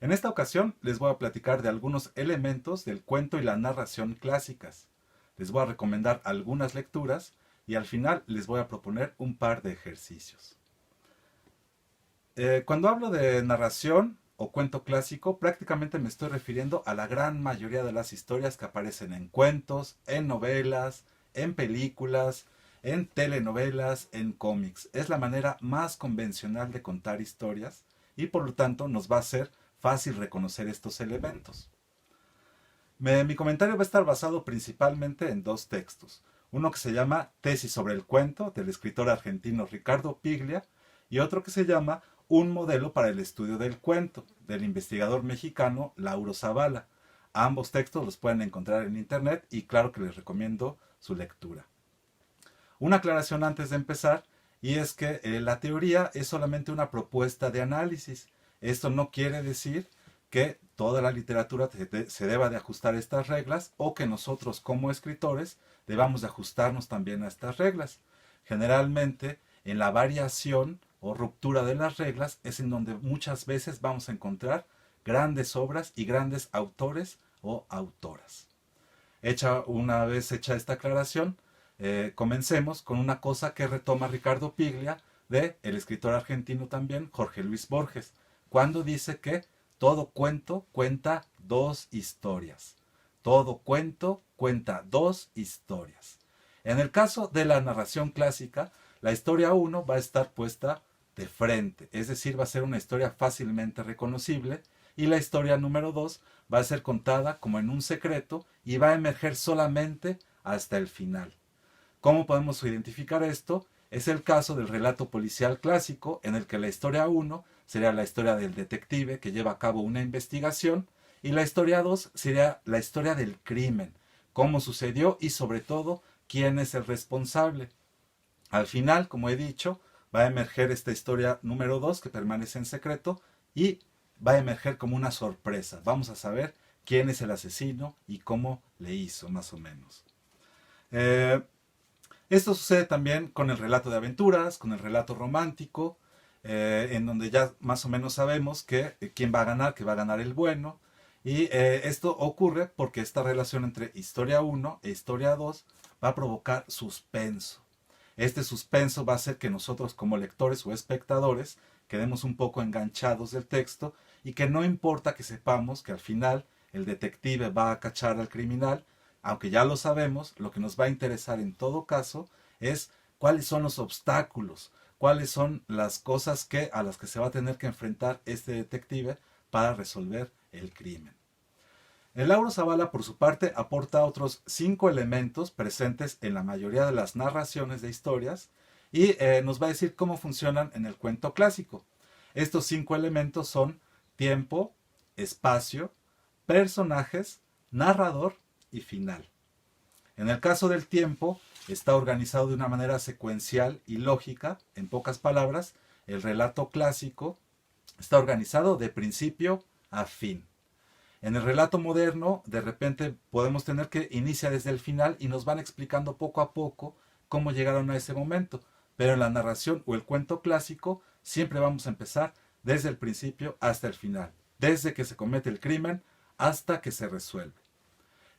En esta ocasión les voy a platicar de algunos elementos del cuento y la narración clásicas. Les voy a recomendar algunas lecturas y al final les voy a proponer un par de ejercicios. Cuando hablo de narración o cuento clásico, prácticamente me estoy refiriendo a la gran mayoría de las historias que aparecen en cuentos, en novelas, en películas, en telenovelas, en cómics. Es la manera más convencional de contar historias y por lo tanto nos va a ser fácil reconocer estos elementos. Mi comentario va a estar basado principalmente en dos textos. Uno que se llama Tesis sobre el cuento, del escritor argentino Ricardo Piglia, y otro que se llama Un modelo para el estudio del cuento, del investigador mexicano Lauro Zavala. Ambos textos los pueden encontrar en internet y claro que les recomiendo su lectura. Una aclaración antes de empezar, y es que la teoría es solamente una propuesta de análisis. Esto no quiere decir que toda la literatura se deba de ajustar a estas reglas o que nosotros como escritores debamos de ajustarnos también a estas reglas. Generalmente en la variación o ruptura de las reglas es en donde muchas veces vamos a encontrar grandes obras y grandes autores o autoras. Una vez hecha esta aclaración, comencemos con una cosa que retoma Ricardo Piglia de el escritor argentino también, Jorge Luis Borges, cuando dice que todo cuento cuenta dos historias. Todo cuento cuenta dos historias. En el caso de la narración clásica, la historia 1 va a estar puesta de frente, es decir, va a ser una historia fácilmente reconocible, y la historia número 2 va a ser contada como en un secreto y va a emerger solamente hasta el final. ¿Cómo podemos identificar esto? Es el caso del relato policial clásico, en el que la historia 1 sería la historia del detective que lleva a cabo una investigación, y la historia 2 sería la historia del crimen, cómo sucedió y sobre todo quién es el responsable. Al final, como he dicho, va a emerger esta historia número 2 que permanece en secreto y va a emerger como una sorpresa. Vamos a saber quién es el asesino y cómo le hizo, más o menos. Eh, Esto sucede también con el relato de aventuras, con el relato romántico, en donde ya más o menos sabemos que quién va a ganar, que va a ganar el bueno. Y esto ocurre porque esta relación entre historia 1 e historia 2 va a provocar suspenso. Este suspenso va a hacer que nosotros como lectores o espectadores quedemos un poco enganchados del texto y que no importa que sepamos que al final el detective va a cachar al criminal, aunque ya lo sabemos, lo que nos va a interesar en todo caso es cuáles son los obstáculos, cuáles son las cosas a las que se va a tener que enfrentar este detective para resolver el crimen. El Lauro Zavala, por su parte, aporta otros 5 elementos presentes en la mayoría de las narraciones de historias y nos va a decir cómo funcionan en el cuento clásico. Estos 5 elementos son tiempo, espacio, personajes, narrador y final. En el caso del tiempo, está organizado de una manera secuencial y lógica. En pocas palabras, el relato clásico está organizado de principio a fin. En el relato moderno, de repente podemos tener que inicia desde el final y nos van explicando poco a poco cómo llegaron a ese momento. Pero en la narración o el cuento clásico, siempre vamos a empezar desde el principio hasta el final. Desde que se comete el crimen hasta que se resuelve.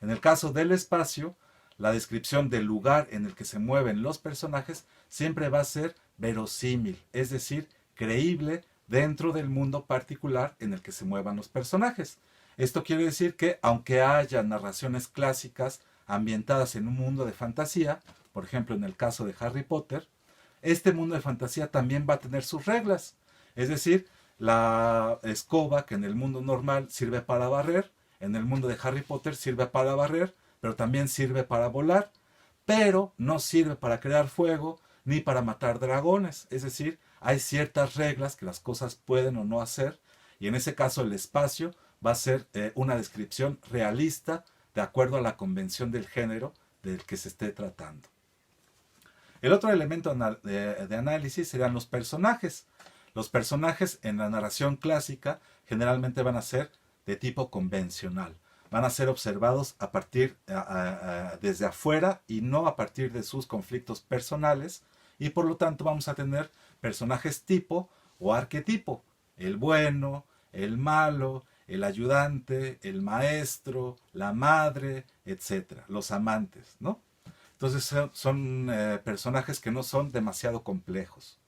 En el caso del espacio, la descripción del lugar en el que se mueven los personajes siempre va a ser verosímil, es decir, creíble dentro del mundo particular en el que se muevan los personajes. Esto quiere decir que aunque haya narraciones clásicas ambientadas en un mundo de fantasía, por ejemplo en el caso de Harry Potter, este mundo de fantasía también va a tener sus reglas. Es decir, la escoba que en el mundo normal sirve para barrer, en el mundo de Harry Potter sirve para barrer, pero también sirve para volar, pero no sirve para crear fuego ni para matar dragones. Es decir, hay ciertas reglas que las cosas pueden o no hacer, y en ese caso el espacio va a ser una descripción realista de acuerdo a la convención del género del que se esté tratando. El otro elemento de análisis serían los personajes. Los personajes en la narración clásica generalmente van a ser de tipo convencional. Van a ser observados desde afuera y no a partir de sus conflictos personales, y por lo tanto vamos a tener personajes tipo o arquetipo: el bueno, el malo, el ayudante, el maestro, la madre, etcétera, los amantes, ¿no? Entonces son personajes que no son demasiado complejos.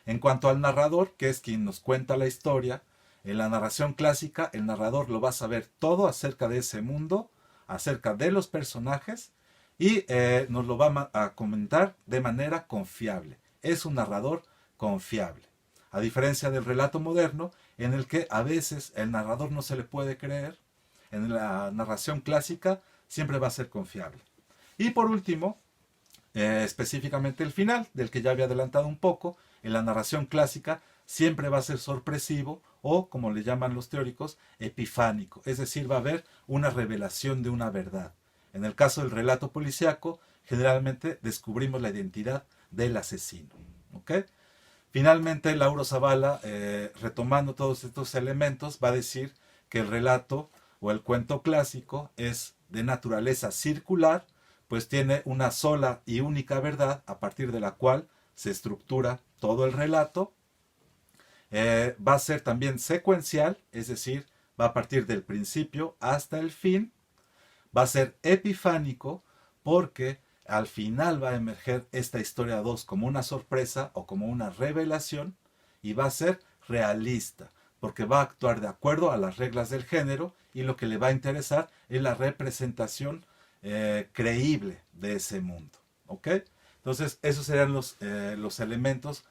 En cuanto al narrador, que es quien nos cuenta la historia, en la narración clásica, el narrador lo va a saber todo acerca de ese mundo, acerca de los personajes, y nos lo va a comentar de manera confiable. Es un narrador confiable. A diferencia del relato moderno, en el que a veces el narrador no se le puede creer, en la narración clásica siempre va a ser confiable. Y por último, específicamente el final, del que ya había adelantado un poco, en la narración clásica siempre va a ser sorpresivo o, como le llaman los teóricos, epifánico. Es decir, va a haber una revelación de una verdad. En el caso del relato policíaco, generalmente descubrimos la identidad del asesino. ¿Ok? Finalmente, Lauro Zavala, retomando todos estos elementos, va a decir que el relato o el cuento clásico es de naturaleza circular, pues tiene una sola y única verdad a partir de la cual se estructura todo el relato. Va a ser también secuencial, es decir, va a partir del principio hasta el fin. Va a ser epifánico porque al final va a emerger esta historia 2 como una sorpresa o como una revelación, y va a ser realista porque va a actuar de acuerdo a las reglas del género, y lo que le va a interesar es la representación creíble de ese mundo. ¿Ok? Entonces esos serían los elementos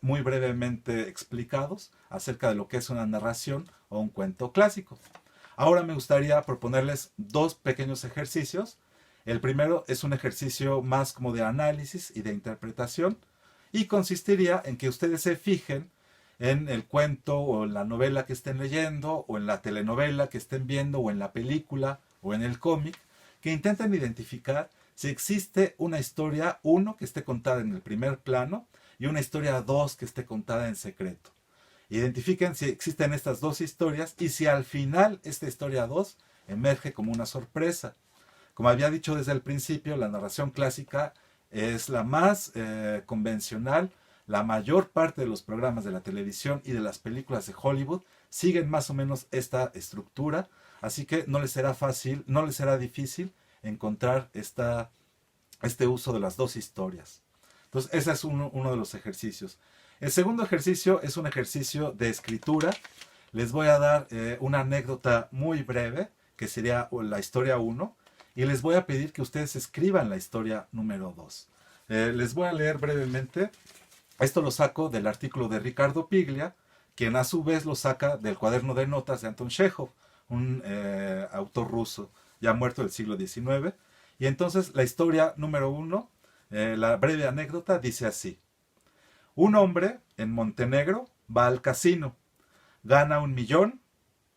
muy brevemente explicados acerca de lo que es una narración o un cuento clásico. Ahora me gustaría proponerles dos pequeños ejercicios. El primero es un ejercicio más como de análisis y de interpretación, y consistiría en que ustedes se fijen en el cuento o en la novela que estén leyendo, o en la telenovela que estén viendo, o en la película, o en el cómic, que intenten identificar si existe una historia 1 que esté contada en el primer plano y una historia 2 que esté contada en secreto. Identifiquen si existen estas dos historias y si al final esta historia 2 emerge como una sorpresa. Como había dicho desde el principio, la narración clásica es la más convencional. La mayor parte de los programas de la televisión y de las películas de Hollywood siguen más o menos esta estructura, así que no les será fácil, no les será difícil encontrar este uso de las dos historias. Entonces, ese es uno de los ejercicios. El segundo ejercicio es un ejercicio de escritura. Les voy a dar una anécdota muy breve, que sería la historia 1, y les voy a pedir que ustedes escriban la historia número 2. Les voy a leer brevemente. Esto lo saco del artículo de Ricardo Piglia, quien a su vez lo saca del cuaderno de notas de Anton Chekhov, un autor ruso ya muerto del siglo XIX. Y entonces la historia número 1, la breve anécdota, dice así. Un hombre en Montenegro va al casino, gana 1.000.000,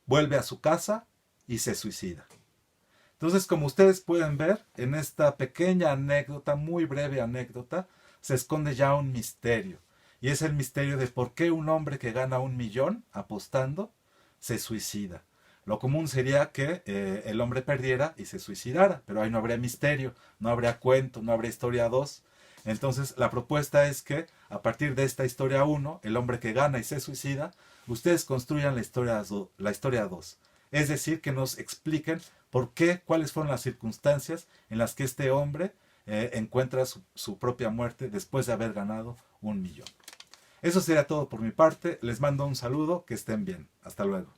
vuelve a su casa y se suicida. Entonces, como ustedes pueden ver, en esta pequeña anécdota, muy breve anécdota, se esconde ya un misterio. Y es el misterio de por qué un hombre que gana 1.000.000 apostando se suicida. Lo común sería que el hombre perdiera y se suicidara, pero ahí no habría misterio, no habría cuento, no habría historia 2. Entonces la propuesta es que a partir de esta historia 1, el hombre que gana y se suicida, ustedes construyan la historia 2. Es decir, que nos expliquen por qué, cuáles fueron las circunstancias en las que este hombre encuentra su propia muerte después de haber ganado 1.000.000. Eso sería todo por mi parte. Les mando un saludo, que estén bien. Hasta luego.